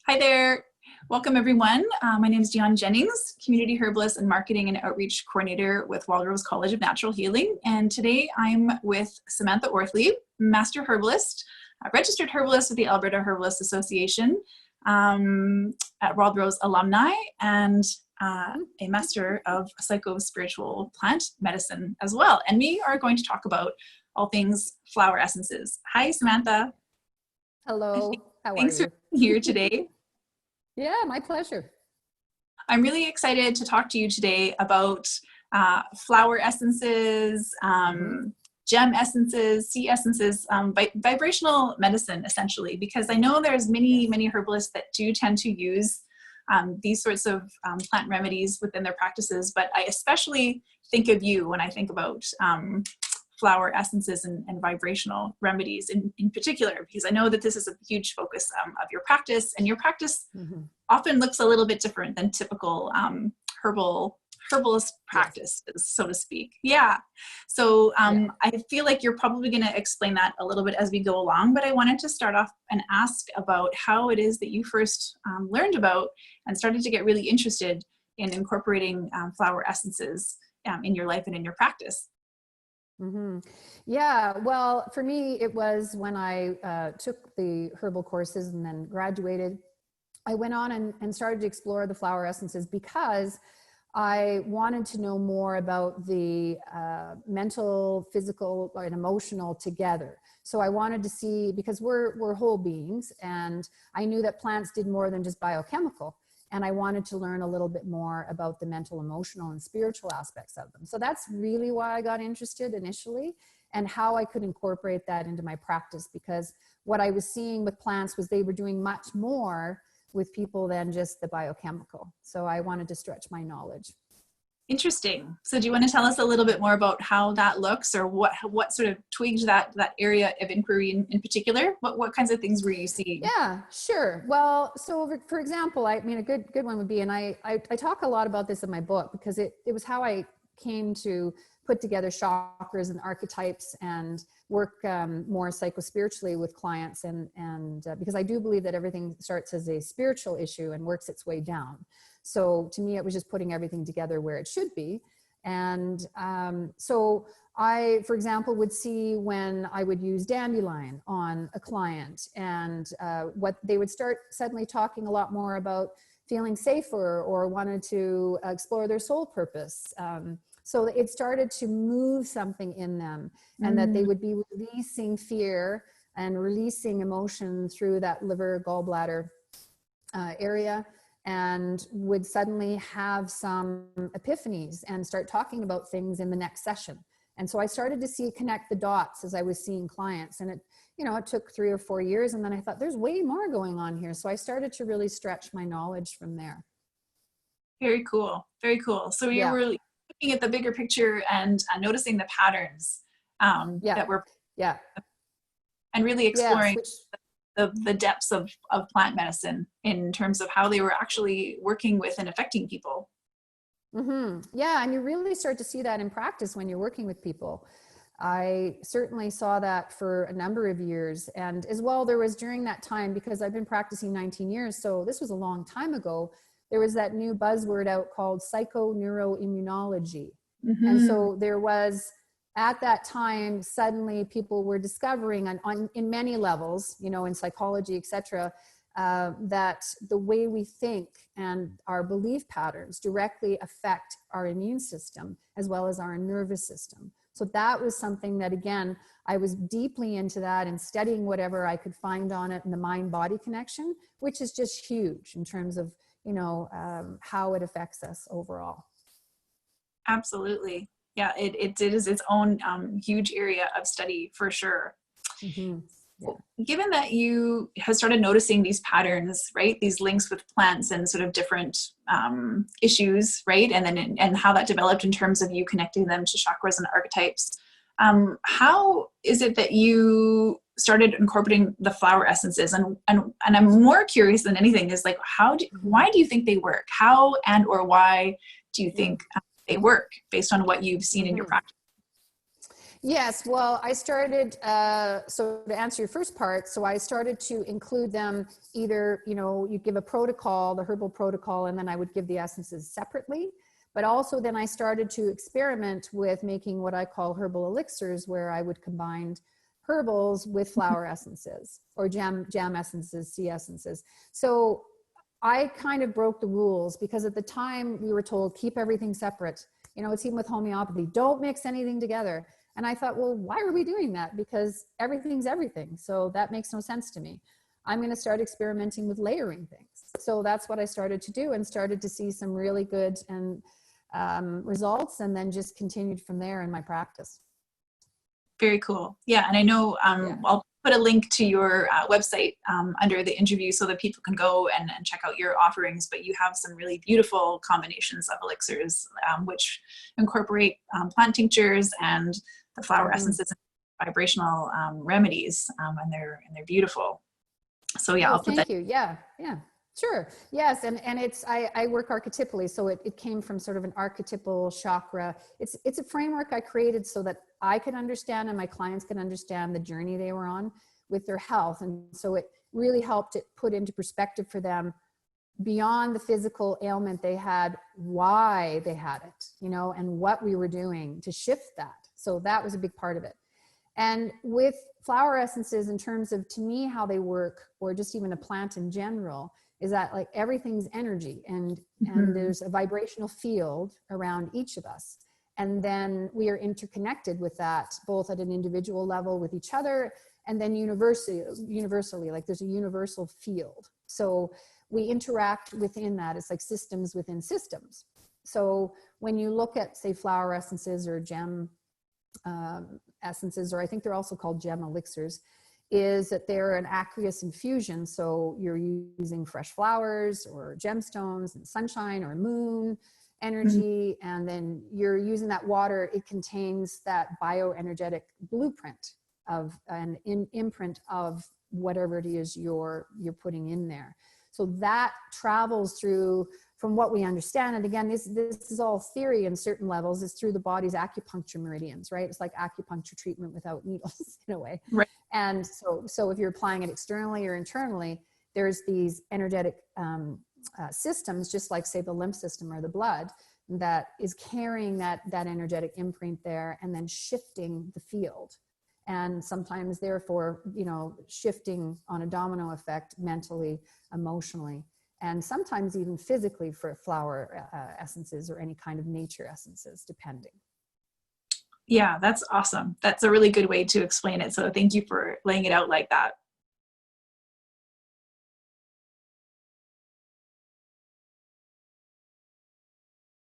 Hi there. Welcome everyone. My name is Dionne Jennings, Community Herbalist and Marketing and Outreach Coordinator with Waldrose College of Natural Healing. And today I'm with Samantha Orthlieb, Master Herbalist, Registered Herbalist with the Alberta Herbalist Association at Waldrose Alumni, and a Master of Psycho-Spiritual Plant Medicine as well. And we are going to talk about all things flower essences. Hi, Samantha. Hello. How are you? Thanks for being here today. Yeah, my pleasure. I'm really excited to talk to you today about flower essences, gem essences, sea essences, vibrational medicine, essentially, because I know there's many herbalists that do tend to use these sorts of plant remedies within their practices, but I especially think of you when I think about flower essences and vibrational remedies in particular, because I know that this is a huge focus of your practice, and your practice often looks a little bit different than typical herbalist practice, so to speak. Yeah. So I feel like you're probably going to explain that a little bit as we go along, but I wanted to start off and ask about how it is that you first learned about and started to get really interested in incorporating flower essences in your life and in your practice. Yeah, well, for me, it was when I took the herbal courses and then graduated. I went on and started to explore the flower essences because I wanted to know more about the mental, physical, and emotional together. So I wanted to see, because we're whole beings, and I knew that plants did more than just biochemical. And I wanted to learn a little bit more about the mental, emotional, and spiritual aspects of them. So that's really why I got interested initially, and how I could incorporate that into my practice, because what I was seeing with plants was they were doing much more with people than just the biochemical. So I wanted to stretch my knowledge. Interesting. So do you want to tell us a little bit more about how that looks, or what sort of twigged that area of inquiry in particular? What kinds of things were you seeing? Yeah, sure. Well, so for example, I mean, a good one would be, and I talk a lot about this in my book, because it was how I came to put together chakras and archetypes and work more psycho-spiritually with clients, and because I do believe that everything starts as a spiritual issue and works its way down. So to me, it was just putting everything together where it should be. And so I, for example, would see when I would use dandelion on a client, and what they would start suddenly talking a lot more about feeling safer or wanted to explore their soul purpose. So it started to move something in them, and that they would be releasing fear and releasing emotion through that liver, gallbladder area, and would suddenly have some epiphanies and start talking about things in the next session. And so I started to connect the dots as I was seeing clients, and it took 3 or 4 years. And then I thought, there's way more going on here. So I started to really stretch my knowledge from there. Very cool. Very cool. So you were looking at the bigger picture and noticing the patterns that were, and really exploring the depths of plant medicine in terms of how they were actually working with and affecting people. Yeah, and you really start to see that in practice when you're working with people. I certainly saw that for a number of years. And as well, there was during that time, because I've been practicing 19 years, so this was a long time ago, there was that new buzzword out called psychoneuroimmunology. And so there was, at that time, suddenly people were discovering in many levels, in psychology, etc., that the way we think and our belief patterns directly affect our immune system as well as our nervous system. So that was something that, again, I was deeply into that and studying whatever I could find on it, and the mind-body connection, which is just huge in terms of, how it affects us overall. Absolutely. Yeah, it is its own huge area of study for sure. Given that you have started noticing these patterns, right, these links with plants and sort of different issues, right, and how that developed in terms of you connecting them to chakras and archetypes, how is it that you started incorporating the flower essences? And I'm more curious than anything is like, why do you think they work? How and or why do you think they work based on what you've seen in your practice? Yes, well, I started, so to answer your first part, so I started to include them either, you give a protocol, the herbal protocol, and then I would give the essences separately. But also then I started to experiment with making what I call herbal elixirs, where I would combine herbals with flower essences or jam essences, sea essences. So I kind of broke the rules because at the time we were told, keep everything separate. It's even with homeopathy, don't mix anything together. And I thought, well, why are we doing that? Because everything's everything. So that makes no sense to me. I'm going to start experimenting with layering things. So that's what I started to do and started to see some really good and results, and then just continued from there in my practice. Very cool. Yeah. And I know I'll put a link to your website under the interview so that people can go and check out your offerings, but you have some really beautiful combinations of elixirs, which incorporate plant tinctures and the flower essences and vibrational remedies, and they're beautiful. So yeah, Oh, I'll put thank that. you. Yeah, sure. Yes, and it's I work archetypally, so it came from sort of an archetypal chakra. It's a framework I created so that I could understand and my clients can understand the journey they were on with their health, and so it really helped it put into perspective for them beyond the physical ailment they had, why they had it, and what we were doing to shift that. So that was a big part of it. And with flower essences, in terms of, to me, how they work, or just even a plant in general, is that like everything's energy, and there's a vibrational field around each of us. And then we are interconnected with that, both at an individual level with each other, and then universally, like there's a universal field. So we interact within that. It's like systems within systems. So when you look at, say, flower essences or gem essences, or I think they're also called gem elixirs, is that they're an aqueous infusion. So you're using fresh flowers or gemstones and sunshine or moon energy, and then you're using that water. It contains that bioenergetic blueprint of an imprint of whatever it is you're putting in there. So that travels through, from what we understand, and again, this is all theory in certain levels, is through the body's acupuncture meridians, right? It's like acupuncture treatment without needles in a way. Right. And so if you're applying it externally or internally, there's these energetic systems, just like, say, the lymph system or the blood, that is carrying that energetic imprint there and then shifting the field. And sometimes, therefore, shifting on a domino effect mentally, emotionally, and sometimes even physically for flower essences or any kind of nature essences, depending. Yeah, that's awesome. That's a really good way to explain it. So thank you for laying it out like that.